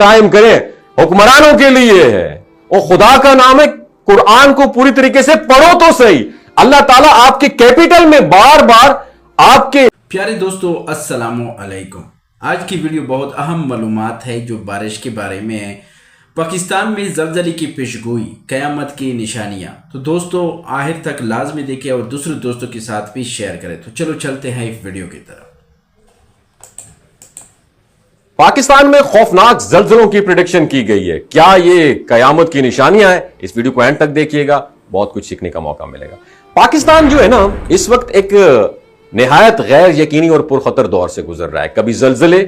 कायम करें, हुक्मरानों के लिए है। और खुदा का नाम है, कुरान को पूरी तरीके से पढ़ो तो सही। अल्लाह ताला आपके कैपिटल में बार बार आपके प्यारे दोस्तों अस्सलामु अलैकुम। आज की वीडियो बहुत अहम मालूमात है जो बारिश के बारे में है। पाकिस्तान में ज़लज़ले की पेशगोई, क़यामत की निशानियां। तो दोस्तों आखिर तक लाजमी देखें और दूसरे दोस्तों के साथ भी शेयर करें। तो चलो चलते हैं इस वीडियो की तरफ। पाकिस्तान में खौफनाक ज़लज़लों की प्रेडिक्शन की गई है। क्या ये कयामत की निशानियां हैं? इस वीडियो को एंड तक देखिएगा, बहुत कुछ सीखने का मौका मिलेगा। पाकिस्तान जो है ना, इस वक्त एक निहायत गैर यकीनी और पुरखतर दौर से गुजर रहा है। कभी ज़लज़ले,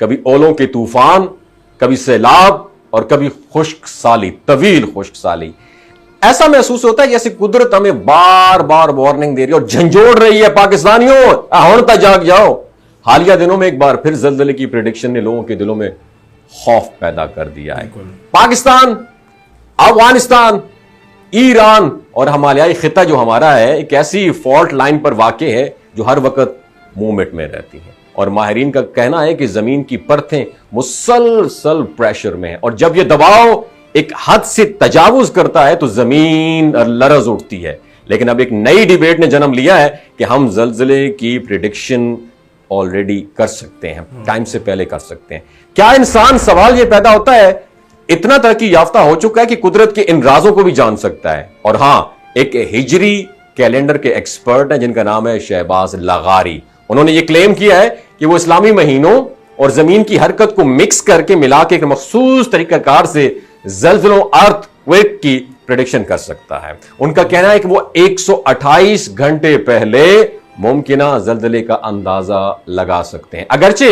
कभी ओलों के तूफान, कभी सैलाब और कभी खुश्क साली, तवील खुश्क साली। ऐसा महसूस होता है जैसे कुदरत हमें बार बार वार्निंग दे रही है और झंझोड़ रही है, पाकिस्तानियों हौंता जाग जाओ। हालिया दिनों में एक बार फिर ज़लज़ले की प्रेडिक्शन ने लोगों के दिलों में खौफ पैदा कर दिया है। पाकिस्तान, अफगानिस्तान, ईरान और हिमालयाई खिता जो हमारा है, एक ऐसी फॉल्ट लाइन पर वाक़े है जो हर वक्त मूवमेंट में रहती है। और माहिरीन का कहना है कि जमीन की परतें मुसलसल प्रेशर में है और जब यह दबाव एक हद से तजावुज करता है तो जमीन लरज उठती है। लेकिन अब एक नई डिबेट ने जन्म लिया है कि हम ज़लज़ले की प्रेडिक्शन ऑलरेडी कर सकते हैं, टाइम से पहले कर सकते हैं। क्या इंसान, सवाल यह पैदा होता है, इतना तरक्की याफ्ता हो चुका है कि कुदरत के इन राजों को भी जान सकता है? और हां, एक हिजरी कैलेंडर के एक्सपर्ट हैं जिनका नाम है शहबाज लगारी। उन्होंने यह क्लेम किया है कि वो इस्लामी महीनों और जमीन की हरकत को मिक्स करके मिला के एक मखसूस तरीकाकार से ज़लज़लों, अर्थक्वेक की प्रेडिक्शन कर सकता है। उनका कहना है कि वो 128 घंटे पहले मुमकिना ज़लज़ले का अंदाजा लगा सकते हैं। अगरचे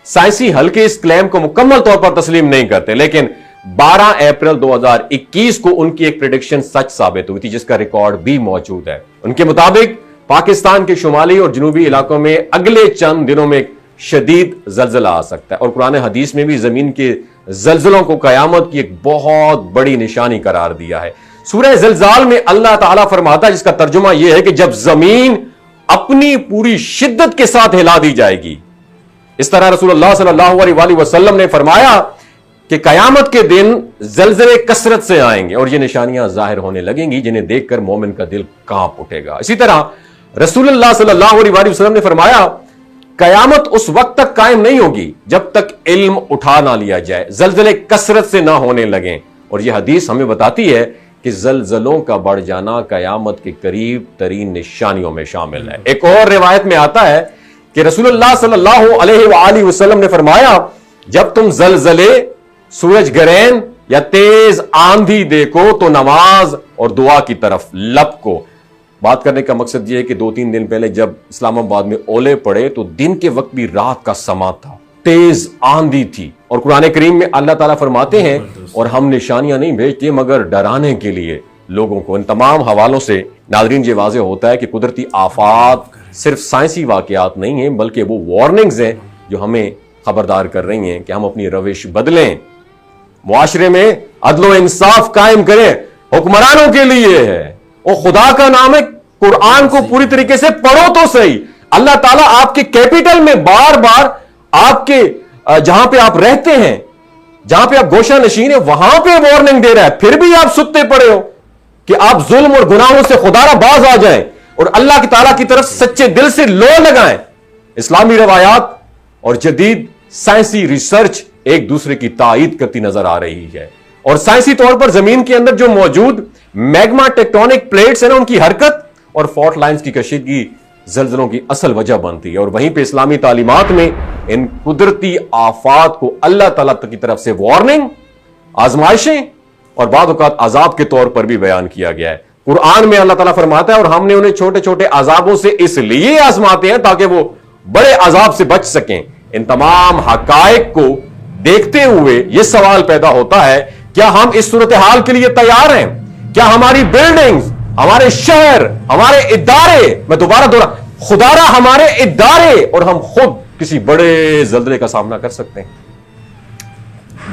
साइंसी हल्के इस क्लेम को मुकम्मल तौर पर तस्लीम नहीं करते, लेकिन 12 अप्रैल 2021 को उनकी एक प्रेडिक्शन सच साबित हुई थी जिसका रिकॉर्ड भी मौजूद है। उनके मुताबिक पाकिस्तान के शुमाली और जनूबी इलाकों में अगले चंद दिनों में शदीद ज़लज़ला आ सकता है और कुरान हदीस में भी जमीन के ज़लज़लों को कयामत की एक बहुत बड़ी निशानी करार दिया है। सूरह ज़िलज़ाल में अल्लाह ताला फरमाता है, जिसका तर्जुमा यह है कि जब जमीन अपनी पूरी शिद्दत के साथ हिला दी जाएगी। इस तरह रसूलुल्लाह सल्लल्लाहु अलैहि वसल्लम ने फरमाया कि कयामत के दिन ज़लज़ले कसरत से आएंगे और ये निशानियां जाहिर होने लगेंगी जिन्हें देखकर मोमिन का दिल कांप उठेगा। इसी तरह रसूलुल्लाह सल्लल्लाहु अलैहि वसल्लम ने फरमाया, कयामत उस वक्त तक कायम नहीं होगी जब तक इल्म उठा ना लिया जाए, ज़लज़ले कसरत से ना होने लगें। और यह हदीस हमें बताती है कि ज़लज़लों का बढ़ जाना कयामत के करीब तरीन निशानियों में शामिल है। एक और रिवायत में आता है कि रसूलुल्लाह सल्लल्लाहु अलैहि वसल्लम ने फरमाया, जब तुम ज़लज़ले, सूरज ग्रहण या तेज आंधी देखो तो नमाज और दुआ की तरफ लपको। बात करने का मकसद यह है कि 2-3 दिन पहले जब इस्लामाबाद में ओले पड़े तो दिन के वक्त भी रात का समा था, तेज आंधी थी। और कुरान करीम में अल्लाह ताला फरमाते हैं, और हम निशानियां नहीं भेजते मगर डराने के लिए लोगों को। इन तमाम हवालों से नाज़रीन ये वाज़ेह होता है कि कुदरती आफात सिर्फ साइंसी वाकयात नहीं है, बल्कि वो वार्निंग्स हैं जो हमें खबरदार कर रही हैं कि हम अपनी रविश बदलें, मुआशरे में अदलो इंसाफ कायम करें, हुक्मरानों के लिए है। और खुदा का नाम है, कुरान को पूरी तरीके से पढ़ो तो सही। अल्लाह ताला आपके कैपिटल में बार बार आपके जहां पे आप रहते हैं, जहां पे आप गोशा नशीन है, वहां पे वार्निंग दे रहा है। फिर भी आप सुत्ते पड़े हो कि आप जुल्म और गुनाहों से खुदारा बाज आ जाएं और अल्लाह की ताला की तरफ सच्चे दिल से लो लगाएं। इस्लामी रवायात और जदीद साइंसी रिसर्च एक दूसरे की तायीद करती नजर आ रही है। और साइंसी तौर पर जमीन के अंदर जो मौजूद मैग्मा टेक्टोनिक प्लेट्स है ना, उनकी हरकत और फॉल्ट लाइंस की कशीदगी ज़लज़लों की असल वजह बनती है। और वहीं पे इस्लामी तालीमात में इन कुदरती आफात को अल्लाह ताला की तरफ से वार्निंग, आजमाइशें और बाद औक़ात अजाब के तौर पर भी बयान किया गया है। कुरान में अल्लाह ताला फरमाता है, और हमने उन्हें छोटे छोटे अजाबों से इसलिए आजमाते हैं ताकि वो बड़े अजाब से बच सकें। इन तमाम हकायक को देखते हुए यह सवाल पैदा होता है, क्या हम इस सूरत हाल के लिए तैयार हैं? क्या हमारी बिल्डिंग्स, हमारे शहर, हमारे इदारे, मैं दोबारा दोहरा, खुदारा हमारे इदारे और हम खुद किसी बड़े ज़लज़ले का सामना कर सकते हैं?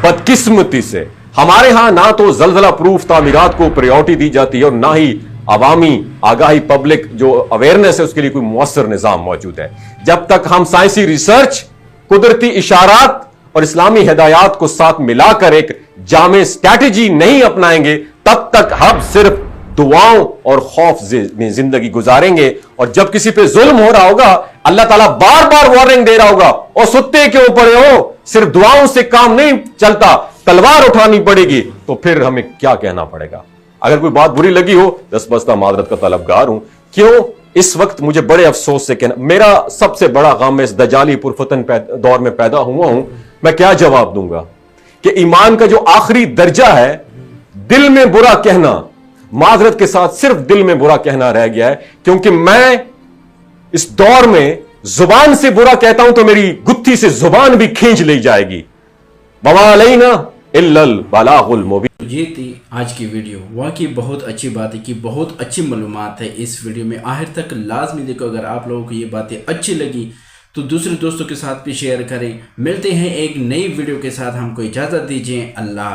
बदकिस्मती से हमारे यहां ना तो ज़लज़ला प्रूफ तामीरात को प्रायोरिटी दी जाती है और ना ही अवामी आगाही, पब्लिक जो अवेयरनेस है उसके लिए कोई मुअस्सर निज़ाम मौजूद है। जब तक हम साइंसी रिसर्च, कुदरती इशारात और इस्लामी हिदायत को साथ मिलाकर एक जामे स्ट्रैटेजी नहीं अपनाएंगे, तब तक हम सिर्फ दुआओं और खौफ में जिंदगी गुजारेंगे। और जब किसी पे जुल्म हो रहा होगा, अल्लाह ताला बार बार वार्निंग दे रहा होगा, और सुत्ते क्यों पड़े हो, सिर्फ दुआओं से काम नहीं चलता, तलवार उठानी पड़ेगी। तो फिर हमें क्या कहना पड़ेगा? अगर कोई बात बुरी लगी हो, दस्तबस्ता मादरत का तलबगार हूं। क्यों इस वक्त मुझे बड़े अफसोस से कहना, मेरा सबसे बड़ा गम मैं इस दजाली पुरफतन दौर में पैदा हुआ हूं। मैं क्या जवाब दूंगा कि ईमान का जो आखिरी दर्जा है, दिल में बुरा कहना, माजरत के साथ सिर्फ दिल में बुरा कहना रह गया है। क्योंकि मैं इस दौर में जुबान से बुरा कहता हूं तो मेरी गुत्थी से जुबान भी खींच ली जाएगी। वमा अलैना इल्लल बलागुल मुबीन। ये थी आज की वीडियो। वाकई बहुत अच्छी बात है कि बहुत अच्छी मालूमात है इस वीडियो में। आखिर तक लाजमी देखो। अगर आप लोगों को ये बातें अच्छी लगी तो दूसरे दोस्तों के साथ भी शेयर करें। मिलते हैं एक नई वीडियो के साथ। हमको इजाज़त दीजिए। अल्लाह।